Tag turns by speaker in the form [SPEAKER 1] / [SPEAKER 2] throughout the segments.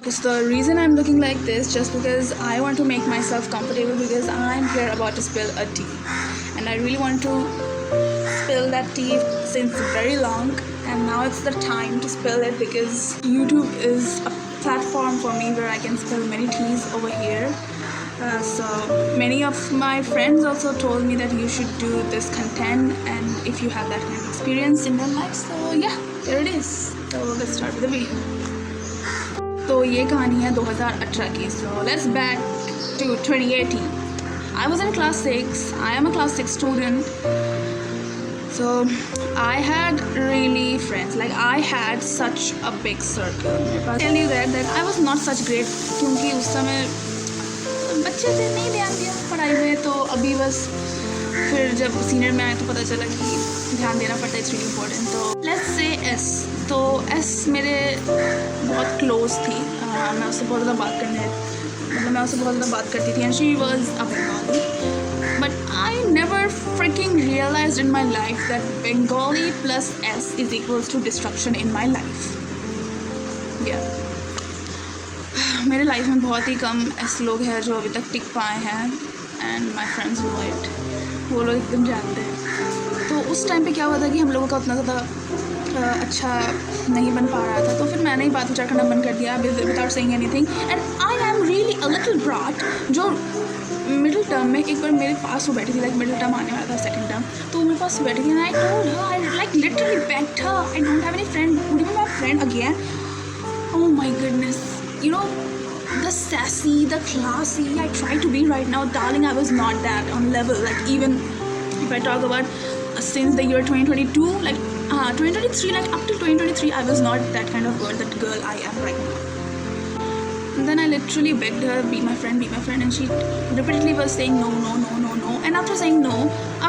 [SPEAKER 1] So the reason I'm looking like this just because I want to make myself comfortable because I'm here about to spill a tea and I really want to spill that tea since very long and now it's the time to spill it because YouTube is a platform for me where I can spill many teas over here. So many of my friends also told me that you should do this content and if you have that kind of experience in your life, so yeah, here it is. So let's start with the video. तो ये कहानी है 2018 की. So let's back to 2018. I was in class 6. I am a class 6 student. So I had really friends. Like I had such a big circle. I'll tell you that I was not such great क्योंकि उस समय बच्चे थे, नहीं ध्यान दिया पढ़ाई में. तो अभी बस फिर जब सीनियर में आए तो पता चला कि ध्यान देना पड़ता है, इट्स रियली इम्पोर्टेंट. तो लेट्स से एस. तो एस मेरे बहुत क्लोज थी. मैं उससे बहुत ज़्यादा मैं उससे बहुत ज़्यादा बात करती थी and she was a Bengali. But I never fricking realised in my life that Bengali plus S is equals to destruction in my life. मेरे लाइफ में बहुत ही कम ऐसे लोग हैं जो अभी तक टिक पाए हैं and my friends know it. वो लोग एकदम जानते हैं. तो उस टाइम पे क्या हुआ था कि हम लोगों का उतना ज़्यादा अच्छा नहीं बन पा रहा था. तो फिर मैंने ही बात विचार करना बंद कर दिया without saying anything. And I am really a little brought जो मिडिल टर्म में एक बार मेरे पास वो बैठी थी. लाइक मिडिल टर्म आने वाला था, सेकंड टर्म, तो मेरे पास बैठी थी. And I told her, I like literally bagged her, I don't have any friend, would you be my friend again? Oh my goodness, you know, the sassy, the classy I try to be right now, darling, I was not that on level. Like even if I talk about since the year 2022, like 2023, like up to 2023, I was not that kind of girl, that girl I am right now. And then I literally begged her, be my friend, and she repeatedly was saying no. And after saying no,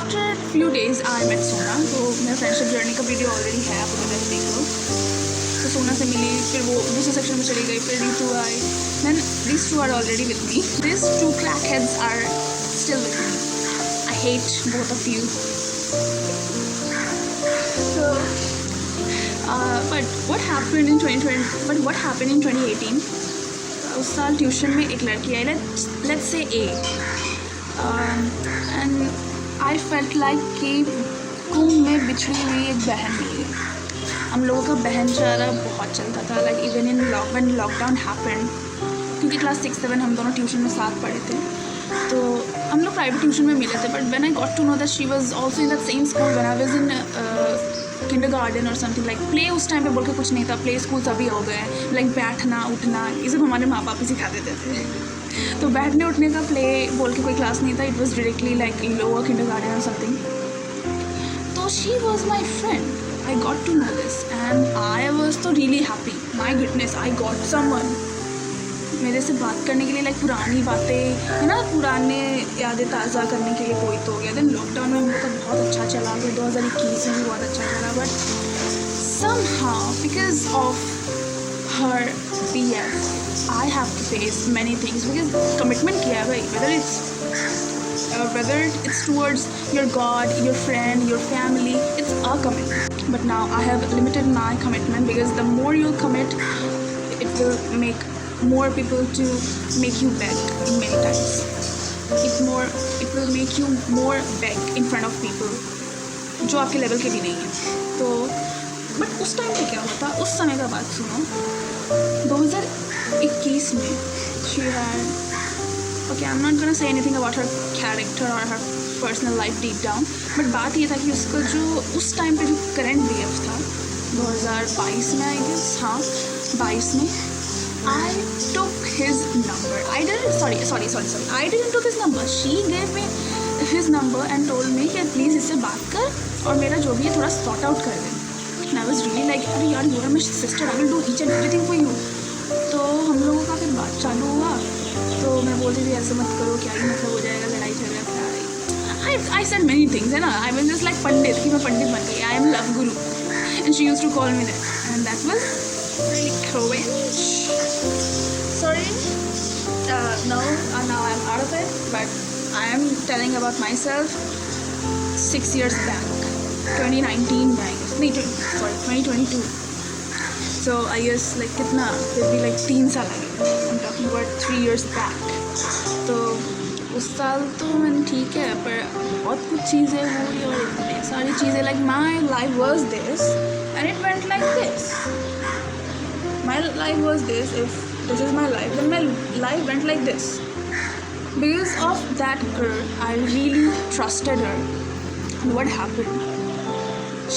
[SPEAKER 1] after a few days I met Sona. तो मेरा friendship journey का video already है, आप लोग देख लो. तो सोना से मिली, फिर वो दूसरे सेक्शन में चली गई, फिर रीतू आई. Then these two are already with me. These two crackheads are still with me. I hate both of you. So, but what happened in 2020? But what happened in 2018? उस साल ट्यूशन में एक लड़की आई, let's say A, and I felt like कि कुम में बिछड़ी हुई एक बहन मिली. हम लोगों का बहनचारा बहुत चलता था. Like even in when lockdown happened, क्योंकि क्लास 6-7 हम दोनों ट्यूशन में साथ पढ़े थे, तो हम लोग प्राइवेट ट्यूशन में मिले थे. But when I got to know that she was also in that same school when I was in kindergarten और समथिंग. लाइक प्ले उस टाइम पे बोल के कुछ नहीं था. प्ले स्कूल अभी हो गए. लाइक बैठना उठना ये सब हमारे माँ बाप ही सिखा देते थे. तो बैठने उठने का प्ले बोल के कोई क्लास नहीं था. It was directly like lower kindergarten और समथिंग. तो she was my friend. I got to know this and I was so really happy. My goodness, I got someone. मेरे से बात करने के लिए, लाइक पुरानी बातें है ना, पुराने यादें ताज़ा करने के लिए कोई तो हो गया. देन लॉकडाउन में हम लोग का बहुत अच्छा चला. फिर 2021 में भी बहुत अच्छा चला. But somehow because of her BF, I have to face many things because commitment किया है भाई. Whether it's towards your God, your friend, your family, it's a commitment. But now I have limited my commitment because the more you commit, it will make more people to make you beg in many times. It will make you more beg in front of people जो आपके level के भी नहीं हैं. तो but उस time पे क्या होता, उस समय का बात सुनो. 2021 में she had, okay, I'm not gonna say anything about her character or her personal life deep down, but बात ये था कि उसका जो उस टाइम पे जो करंट BF था 2022 में, आई गेस, हाँ 22 में, I took his number. I didn't took his number. She gave me his number and told me कि प्लीज़ इससे बात कर और मेरा जो भी है थोड़ा सॉर्ट आउट कर दे. And I was really like, अरे यार, you are my sister, I will do each and everything for you. तो हम लोगों का फिर बात चालू हुआ. तो मैं बोलती थी ऐसे मत करो, क्या ही मतलब हो जाएगा, लड़ाई झगड़ा क्या. I said many things है ना. I was just like पंडित, कि मैं पंडित बन गई. I am love guru and she used to call me that and that was really cringe. Sorry. Now I'm out of it, but I am telling about myself 6 years back, 2019 में, 2022. सो I guess like कितना फिर भी like 3 साल आगे, I am talking about 3 years back. तो उस साल तो मैंने ठीक है, पर बहुत कुछ चीज़ें हुई और इतनी सारी चीज़ें like my life was this and it went like this. My life was this, if this is my life then my life went like this. Because of that girl, I really trusted her. And what happened?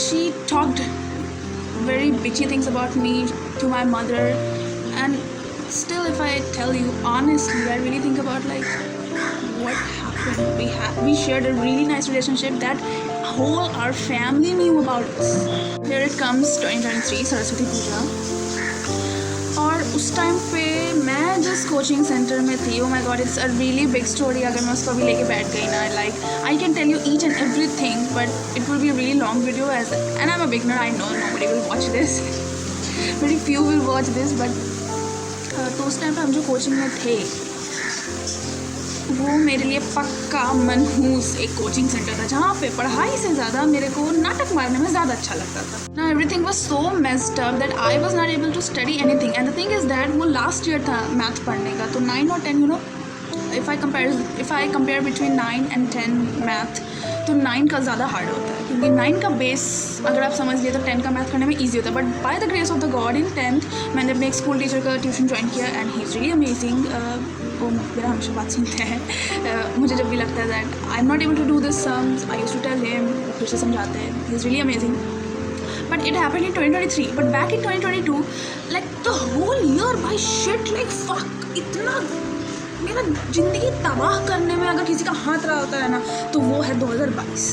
[SPEAKER 1] She talked very bitchy things about me to my mother, and still, if I tell you honestly, I really think about like what happened. We shared a really nice relationship that whole our family knew about us. Here it comes 2023 Saraswati पूजा, और उस time पे मैं जिस coaching centre में थी, oh my God, it's a really big story. अगर मैं उसको अभी लेके बैठ गई ना, like I can tell you each and every thing, but it will be a really long video as and I am a beginner, I know nobody will watch this, very few will watch this. But तो उस time पे हम जो coaching में थे वो मेरे लिए पक्का मनहूस एक कोचिंग सेंटर था, जहाँ पे पढ़ाई से ज़्यादा मेरे को नाटक मारने में ज़्यादा अच्छा लगता था ना। Everything was so messed up that I was not able to study anything, and the thing is that वो लास्ट ईयर था मैथ पढ़ने का, तो 9 और 10, you know, if I compare between 9 and 10 math, तो 9 का ज़्यादा हार्ड होता है, क्योंकि 9 का बेस अगर आप समझ लिए तो 10 का मैथ करने में ईजी होता है। But by the grace of the God in 10th मैंने अपने एक स्कूल टीचर का ट्यूशन ज्वाइन किया and he is really amazing. वो मेरा हमेशा बात सुनते हैं। मुझे जब भी लगता है that I am not able to do this sums, I used to tell him, फिर से समझाते हैं, he is really amazing. But it happened in 2023, but back in 2022 like the whole year by shit, like fuck, इतना मेरा ज़िंदगी तबाह करने में अगर किसी का हाथ रहा होता है ना, तो वो है 2022।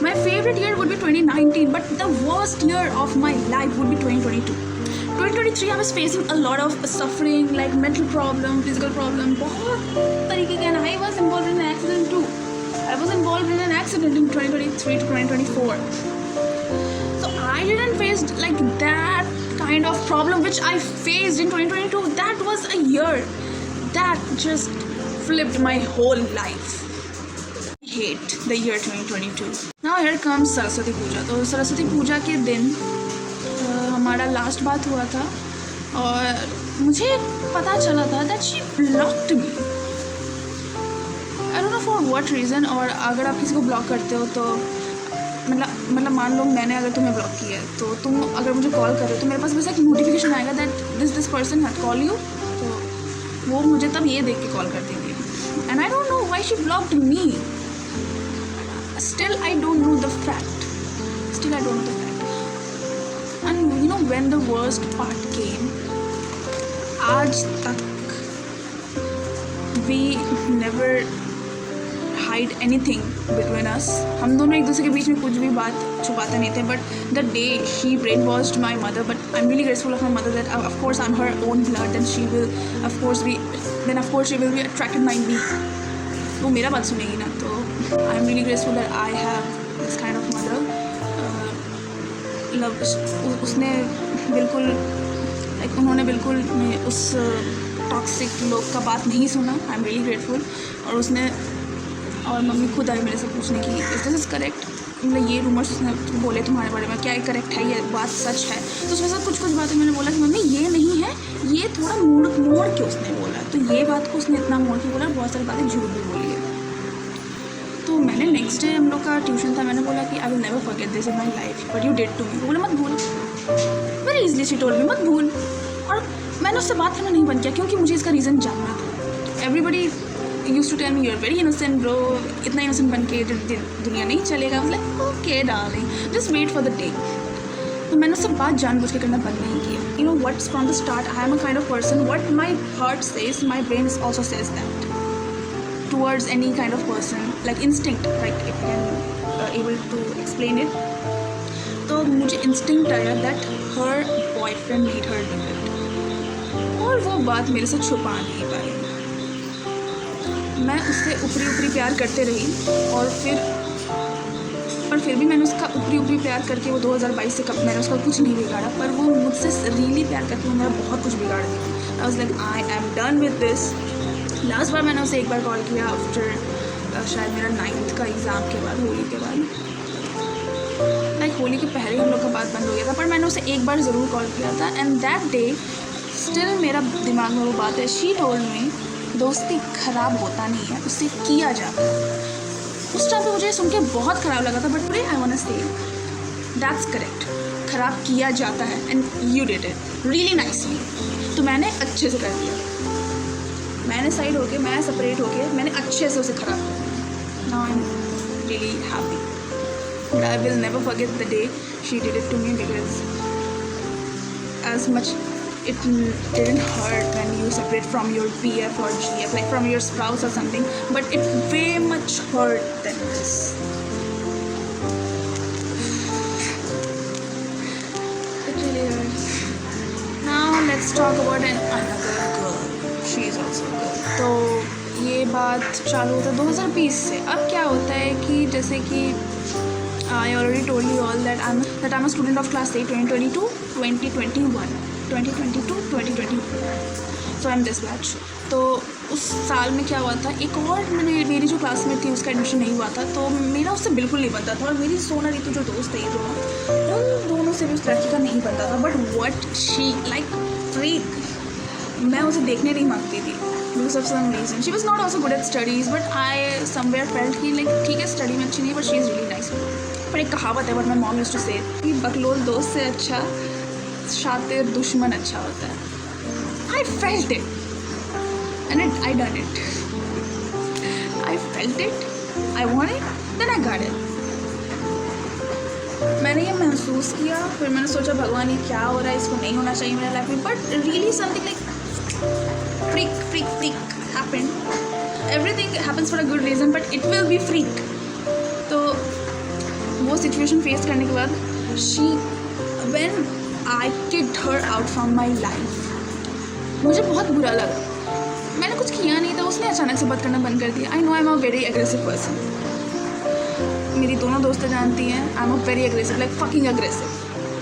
[SPEAKER 1] My favourite year would be 2019, but the worst year of my life would be 2022। 2023 I was facing a lot of suffering, like mental problem, physical problem, बहुत तरीके के, and I was involved in an accident too. I was involved in an accident in 2023 to 2024. So I didn't face like that kind of problem which I faced in 2022. That was a year that just flipped my whole life. I hate the year 2022. Now here comes Saraswati पूजा। तो सरस्वती पूजा के दिन हमारा last बात हुआ था और मुझे पता चला था that she blocked me, I don't know for what reason. और अगर आप किसी को ब्लॉक करते हो तो मतलब मान लो मैंने अगर तुम्हें ब्लॉक किया है, तो तुम अगर मुझे कॉल कर रहे हो तो मेरे पास बस एक नोटिफिकेशन आएगा that this person had call you, तो वो मुझे तब ये देख के कॉल कर देंगे। And I don't know why she blocked me, still I don't know the fact, still I don't know the fact. And you know when the worst part came, आज तक we never hide anything between us. हम दोनों एक दूसरे के बीच में कुछ भी बात छुपाते नहीं थे. But the day she brainwashed my mother, but I'm really grateful of my mother that of course I'm her own blood, and she will of course she will be attracted by me. वो मेरा बात सुनेगी ना, तो I'm really grateful that I have this kind of mother. उसने बिल्कुल like उन्होंने बिल्कुल उस टॉक्सिक लोग का बात नहीं सुना. I am really grateful. और उसने और मम्मी खुद आई मेरे से पूछने की इज दिस इज़ करेक्ट, मतलब ये रूमर्स उसने बोले तुम्हारे बारे में, क्या ये करेक्ट है, ये बात सच है? तो उसमें से कुछ बातें मैंने बोला कि मम्मी ये नहीं है, ये थोड़ा मोड़ के उसने बोला, तो ये बात को उसने इतना मोड़ के बोला, बहुत सारी बातें झूठ भी बोली है. तो मैंने नेक्स्ट डे हम लोग का ट्यूशन था, मैंने बोला कि I will never forget this in my life but you did to me. बोला मत भूल, very easily she told me मत भूल. और मैंने उससे बात करना नहीं बंद किया क्योंकि मुझे इसका रीज़न जानना था. Everybody used to tell me you are very innocent bro, इतना इनोसेंट बन के दुनिया नहीं चलेगा. Like okay darling, just wait for the day. तो मैंने उससे बात जानबूझ के करना बंद नहीं किया. You know what's from the start I am a kind of person, what my heart says my brain also says that towards any kind of person, like instinct, like if you can able to explain it. तो मुझे instinct आया that her boyfriend made her do it, और वो बात मेरे से छुपा नहीं पाई. मैं उससे ऊपरी प्यार करते रही और फिर भी मैंने उसका ऊपरी प्यार करके वो 2022 से मैंने उसका कुछ नहीं बिगाड़ा, पर वो मुझसे रियली प्यार करके वो मेरा बहुत कुछ बिगाड़ दिया. I was like I am done with this. Last बार मैंने उसे एक बार कॉल किया आफ्टर शायद मेरा 9th का एग्ज़ाम के बाद, होली के बाद. लाइक होली के पहले हम लोग का बात बंद हो गया था, पर मैंने उसे एक बार ज़रूर कॉल किया था एंड दैट डे स्टिल मेरा दिमाग में वो बात है. शी टोल्ड मी दोस्ती ख़राब होता नहीं है, उससे किया जाता है. उस टाइम पे मुझे सुन के बहुत ख़राब लगा था, but today I want to say that's correct. ख़राब किया जाता है and you did it really nicely. तो मैंने अच्छे से कर दिया. मैंने साइड होके, मैं सेपरेट होके मैंने अच्छे से उसे ख़राब कर दिया. Now I am really happy. But I will never forget the day she did it to me, because as much it didn't hurt when you separate from your PF or GF, like from your spouse or something, but it way much hurt than this. It really hurts. Now let's talk about another girl. She is also a girl. तो ये बात चालू होता है 2020 से. अब क्या होता है कि जैसे कि I already told you all that I'm a student of class 8 2022 2021 2022 2021. So I'm this batch. तो उस साल में क्या हुआ था, एक और मेरी जो क्लासमेट थी उसका एडमिशन नहीं हुआ था, तो मेरा उससे बिल्कुल नहीं बनता था. और मेरी सोना रीतु जो दोस्त है उन दोनों से भी उस लड़की का नहीं बनता था. But what she like freak, मैं उसे देखने नहीं मांगती थी because of some reason. She was not also good at studies, but I somewhere felt कि like ठीक है स्टडी में अच्छी नहीं, but she is really nice. पर एक कहावत है, but my mom used to say कि बकलोल दोस्त से अच्छा शातिर दुश्मन अच्छा होता है. I felt it and I done it. I felt it, I want it, then I got it. मैंने ये महसूस किया, फिर मैंने सोचा भगवान ये क्या हो रहा है, इसको नहीं होना चाहिए मेरे लाइफ में. But really something like freak happened. Everything happens for a good reason, but it will be freak. तो वो सिचुएशन फेस करने के बाद when I kicked her out from my life, मुझे बहुत बुरा लगा. मैंने कुछ किया नहीं था, उसने अचानक से बात करना बंद कर दिया. I know I'm a very aggressive person. मेरी दोनों दोस्तें जानती हैं I'm a very aggressive, like fucking aggressive.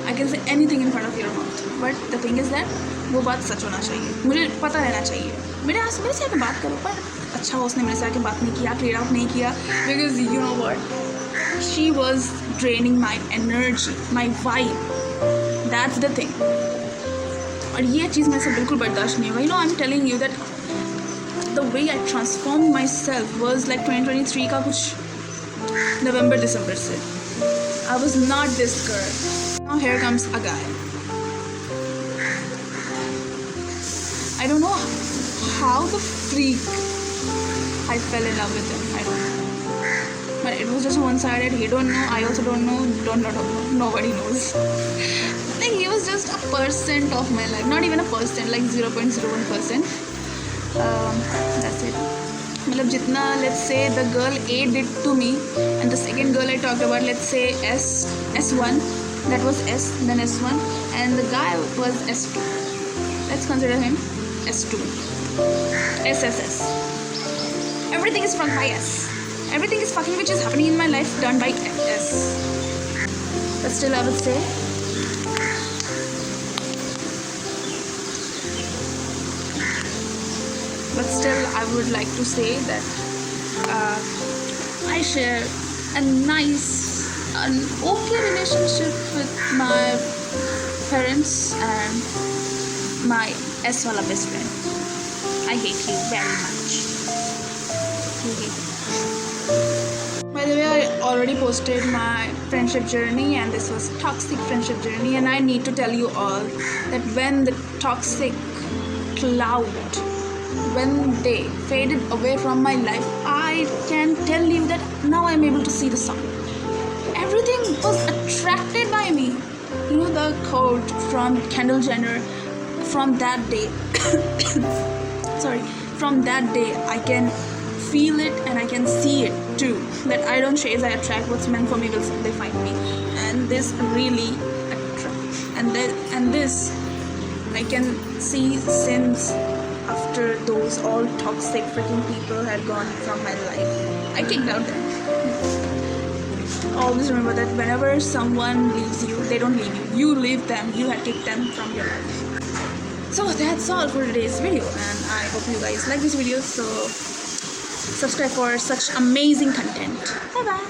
[SPEAKER 1] I can say anything in front of your mouth. But the thing is that वो बात सच होना चाहिए, मुझे पता रहना चाहिए. मेरे से आके बात करो, पर अच्छा उसने मेरे से आके बात नहीं किया, क्लियर आउट नहीं किया, because you know what, she was draining my energy, my vibe. That's the thing. और ये चीज़ मेरे से बिल्कुल बर्दाश्त नहीं होगा. You know I am telling you that the way I transform my self was like 2023 का कुछ नवंबर दिसंबर से. I was not this girl. Now here comes a guy. I don't know how the freak I fell in love with him. I don't know. But it was just one-sided. He don't know. I also don't know. Don't know. Nobody knows. Like he was just a percent of my life. Not even a percent. Like 0.01%. That's it. मतलब जितना let's say the girl A did to me, and the second girl I talked about, let's say S1. That was S. Then S1, and the guy was S2. Let's consider him S2. SSS. Everything is fucked by S. Everything is fucking which is happening in my life done by S. But still I would say I would like to say that I share a nice, an okay relationship with my parents and my S wala best friend. I hate you very much. You hate me. By the way, I already posted my friendship journey, and this was toxic friendship journey, and I need to tell you all that when the toxic cloud, when they faded away from my life, I can tell you that now I'm able to see the sun. Everything was attracted by me. You know the quote from Kendall Jenner, from that day from that day I can feel it and I can see it too, that I don't chase, I attract. What's meant for me will someday find me, and this really attracts. And this I can see since after those all toxic freaking people had gone from my life, I kicked out them. Always remember that whenever someone leaves you, they don't leave you, you leave them. You have kicked them from your life. So that's all for today's video, and I hope you guys like this video. So subscribe for such amazing content. Bye bye.